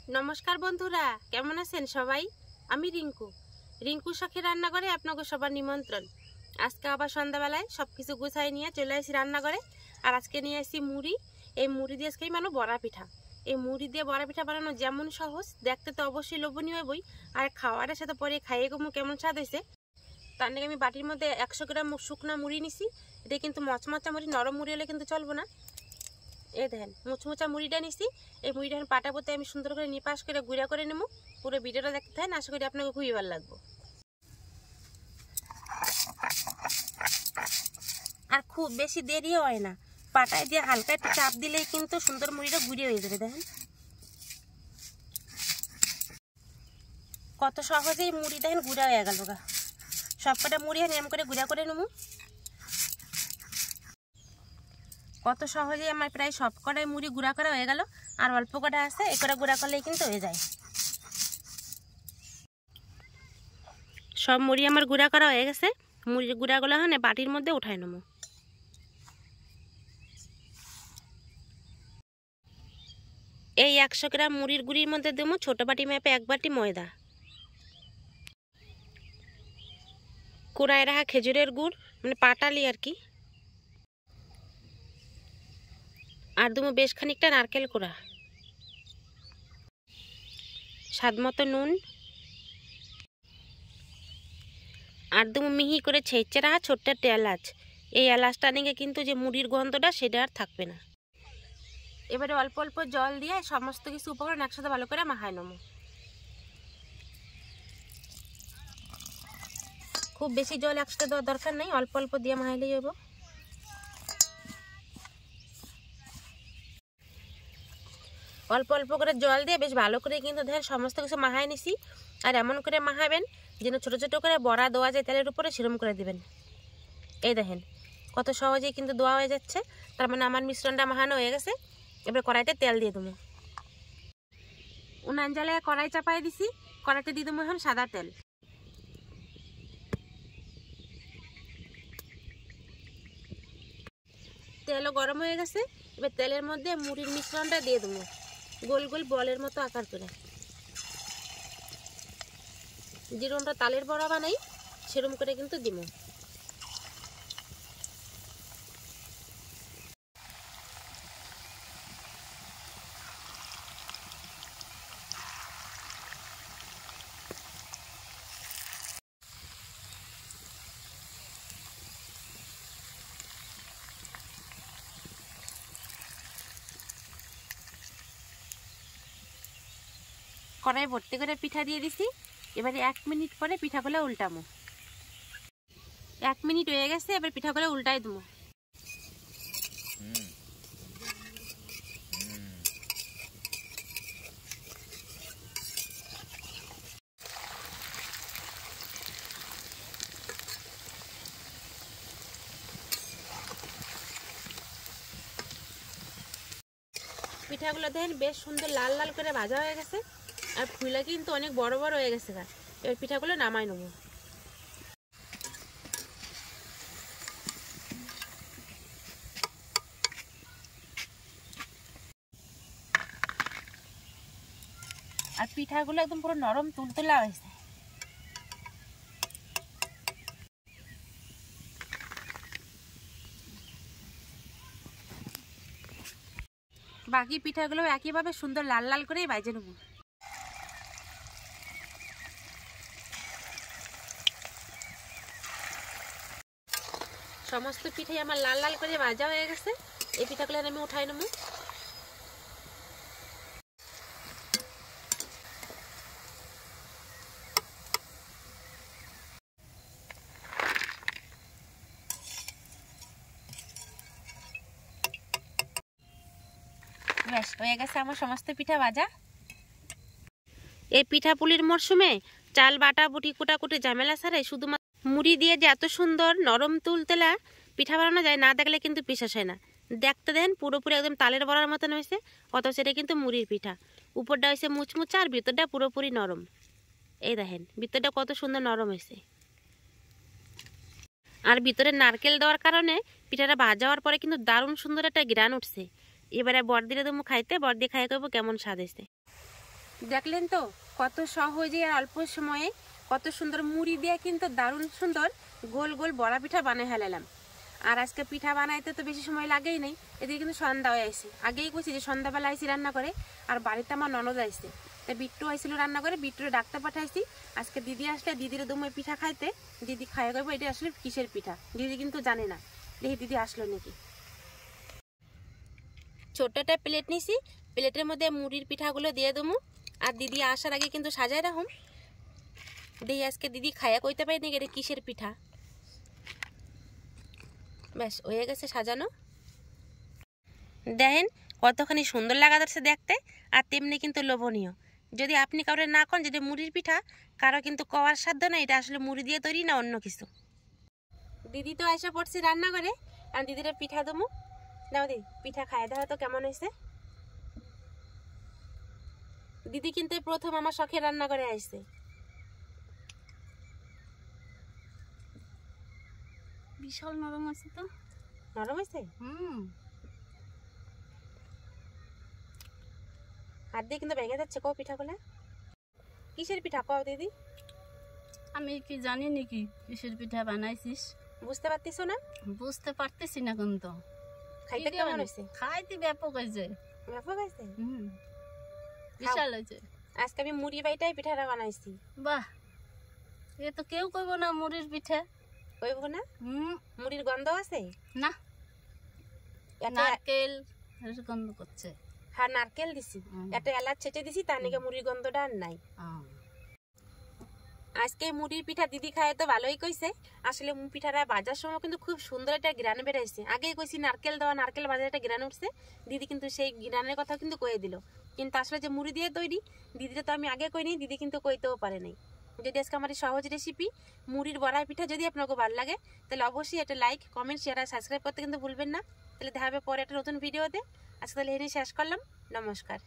नमस्कार बंधुरा केमन आছেন सबाई आमी रिंकू रिंकू शखेर रान्नाघरे आपनाके सबार निमंत्रण। आज के आबार सन्ध्या बेलाय सबकिछु गुछाय निये चले आसि रान्नाघरे। और आज के निये आसि मुड़ी। এই মুড়ি দিয়ে আজকে বানাবো বড়া পিঠা। এই মুড়ি দিয়ে বড়া পিঠা বানানো যেমন সহজ, দেখতে তো অবশ্যই লোভনীয় হবেই, আর খাওয়ারের সাথে পরে খাইয়ে গমু কেমন স্বাদ হয়েছে। তার নাকি আমি বাটির মধ্যে 100 গ্রাম শুকনা মুড়ি নিছি। এটা কিন্তু মচমচা মুড়ি, নরম মুড়ি হলে কিন্তু চলবো না। এই দেখেন মুচমুচা মুড়িটা নিছি। এই মুড়িটা পাটা পতে আমি সুন্দর করে নিপাশ করে গুঁড়া করে নেবো। পুরো ভিডিওটা দেখতে থাকেন, আশা করি আপনাকে খুবই ভালো লাগবে। আর খুব বেশি দেরিও হয় না, পাটায় দিয়ে হালকা একটু চাপ দিলেই কিন্তু সুন্দর মুড়িটা গুঁড়িয়ে হয়ে যাবে। দেখেন কত সহজেই মুড়ি দেখেন গুঁড়া হয়ে গেল। সবকটা মুড়ি এম করে গুঁড়া করে নেবো। কত সহজেই আমার প্রায় সব কটাই মুড়ি গুঁড়া করা হয়ে গেল। আর অল্প কটা আছে, এ করে গুঁড়া করলেই কিন্তু হয়ে যায়। সব মুড়ি আমার গুঁড়া করা হয়ে গেছে। মুড়ির গুঁড়াগুলো হ্যাঁ বাটির মধ্যে উঠাই নেবো। এই 100 গ্রাম মুড়ির গুঁড়ির মধ্যে দেবো ছোট বাটি মেপে 1 বাটি ময়দা, কুড়ায় রাখা খেজুরের গুড় মানে পাটালি আর কি, আর দেবো বেশ খানিকটা নারকেল কুড়া, স্বাদ মতো নুন, আর দেবো মিহি করে ছেঁচে রাখা ছোট্ট একটা এলাচ। এই এলাচটা নিয়ে কিন্তু যে মুড়ির গন্ধটা সেটা আর থাকবে না। এবারে অল্প অল্প জল দিয়ে সমস্ত কিছু উপকরণ একসাথে ভালো করে মাখায় নেবো। খুব বেশি জল একসাথে দেওয়ার দরকার নেই, অল্প অল্প দিয়ে মাখাইলেই হইব। অল্প অল্প করে জল দিয়ে বেশ ভালো করে কিন্তু দেখেন সমস্ত কিছু মাখাই নিছি। আর এমন করে মাখাবেন যেন ছোট ছোট করে বড়া দেওয়া যায় তেলের উপরে, সেরকম করে দিবেন। এই দেখেন কত সহজেই কিন্তু দেওয়া হয়ে যাচ্ছে। তার মানে আমার মিশ্রণটা মাখানো হয়ে গেছে। এবার কড়াইতে তেল দিয়ে দেবো। উনান জ্বালায় কড়াই চাপাই দিছি। কড়াইতে দিয়ে দেবো এখন সাদা তেল। তেলও গরম হয়ে গেছে। এবার তেলের মধ্যে মুড়ির মিশ্রণটা দিয়ে দেবো গোল গোল বলের মতো আকার করে। যেরকমটা তালের বড়া বানাই সেরকম করে কিন্তু দিব। কড়াই ভর্তি করে পিঠা দিয়ে দিছি। এবারে 1 মিনিট পরে পিঠাগুলো উল্টামো। 1 মিনিট হয়ে গেছে, এবার পিঠাগুলো উল্টাই দেবো। পিঠাগুলো দেখেন বেশ সুন্দর লাল লাল করে ভাজা হয়ে গেছে। আর ফুলা কিন্তু অনেক বড় বড় হয়ে গেছে। এবার পিঠাগুলো নামাই নেবো। আর পিঠাগুলো একদম পুরো নরম তুলতুলা হয়েছে। বাকি পিঠাগুলো একইভাবে সুন্দর লাল লাল করেই ভাজে নেব। সমস্ত পিঠাই আমার লাল লাল করে ভাজা হয়ে গেছে। এই পিঠাগুলো আমি উঠাই নেব। বেশ হয়ে গেছে আমার সমস্ত পিঠা ভাজা। এই পিঠা পুলির মরশুমে চাল বাটা বুটি কুটাকুটি ঝামেলা ছাড়াই শুধুমাত্র মুড়ি দিয়ে যে এত সুন্দর নরম তুলতেলা পিঠা বানানো যায়, না দেখলে কিন্তু বিশ্বাস হয় না। দেখতে দেন পুরোপুরি একদম তালের বড়ার মতন হয়েছে, অথচ এটা কিন্তু মুড়ির পিঠা। উপরটা হয়েছে মুচমুচা আর ভিতরটা পুরোপুরি নরম। এই দেখেন ভিতরটা কত সুন্দর নরম হয়েছে। আর ভিতরে নারকেল দেওয়ার কারণে পিঠাটা ভাজা হওয়ার পরে কিন্তু দারুণ সুন্দর একটা ঘ্রাণ উঠছে। এবারে বড়দিরে দেবো খাইতে, বড়দি খাই করবো কেমন স্বাদ হয়েছে। দেখলেন তো কত সহজে আর অল্প সময়ে কত সুন্দর মুড়ি দিয়ে কিন্তু দারুণ সুন্দর গোল গোল বড়া পিঠা বানিয়ে ফেলালাম। আর আজকে পিঠা বানাইতে তো বেশি সময় লাগেই নেই, এদিকে কিন্তু সন্ধ্যা হয়ে আসছে। আগেই কইছি যে সন্ধ্যাবেলা আইসি রান্না করে, আর বাড়িতে আমার ননদ আইসে, তাই বিট্টু আইছিল রান্না করে, বিট্টুরে ডাক্তার পাঠাইছি। আজকে দিদি আসলে দিদির দুমে পিঠা খাইতে, দিদি খাইয়ে করবো এটা আসলে কিসের পিঠা দিদি কিন্তু জানে না। দেখি দিদি আসলো নাকি। ছোট্ট একটা প্লেট নিছি, প্লেটের মধ্যে মুড়ির পিঠাগুলো দিয়ে দেবো, আর দিদি আসার আগে কিন্তু সাজায় রাখুন। দেখি আজকে দিদি খাইয়া কইতে পারি নাকি এটা কিসের পিঠা। ব্যাস হয়ে গেছে সাজানো। দেখেন কতখানি সুন্দর লাগা যাচ্ছে দেখতে, আর তেমনি কিন্তু লোভনীয়। যদি আপনি কাউরে না করেন যদি মুড়ির পিঠা, কারো কিন্তু কওয়ার সাধ্য না এটা আসলে মুড়ি দিয়ে তৈরি না অন্য কিছু। দিদি তো এসে পড়ছি রান্না করে, আর দিদিরা পিঠা দেবো। দাও দিদি পিঠা খায় দেখা তো কেমন হয়েছে। দিদি কিন্তু প্রথম আমার শখে রান্না করে আসছে। বিশাল নরম আছে তো। নরম হয়েছে? হাত দিয়ে কিন্তু ভেঙে যাচ্ছে। কও পিঠাগুলা কিসের পিঠা কও দিদি? আমি কি জানি নাকি কিসের পিঠা বানাইছিস? বুঝতে পারতিস না? বুঝতে পারতেছি না কিন্তু। খাইতে কেমন হয়েছে? খাইতে ব্যাপক হয়েছে। ব্যাপক হয়েছে? বিশাল হয়েছে। আজকে আমি মুড়ি বাইটাই পিঠাটা বানাইছি। বাহ, এ তো কেউ কইব না মুড়ির পিঠা। কইব না? মুড়ির গন্ধ আছে না, নারকেল গন্ধ করছে। হ্যাঁ নারকেল দিছি, একটা এলাচ ছেঁচে দিছি, তার নাকি মুড়ির গন্ধটা আর নাই। আজকে মুড়ির পিঠা দিদি খায় তো ভালোই কইছে। আসলে পিঠাটা বাজার সময় কিন্তু খুব সুন্দর একটা গ্রান বেরাইছে। আগেই কইছি নারকেল দেওয়া, নারকেল বাজার একটা গ্রান উঠছে। দিদি কিন্তু সেই গ্রানের কথা কিন্তু কয়ে দিল, কিন্তু আসলে যে মুড়ি দিয়ে তৈরি দিদিটা তো আমি আগে কইনি, দিদি কিন্তু কইতেও পারে নাই। যদি আজকে আমার এই সহজ রেসিপি মুড়ির বড়া পিঠা যদি আপনাকে ভালো লাগে, তাহলে অবশ্যই একটা লাইক, কমেন্ট, শেয়ার আর সাবস্ক্রাইব করতে কিন্তু ভুলবেন না। তাহলে দেখা হবে পরে একটা নতুন ভিডিওতে। আজকে তাহলে এখানে শেষ করলাম। নমস্কার।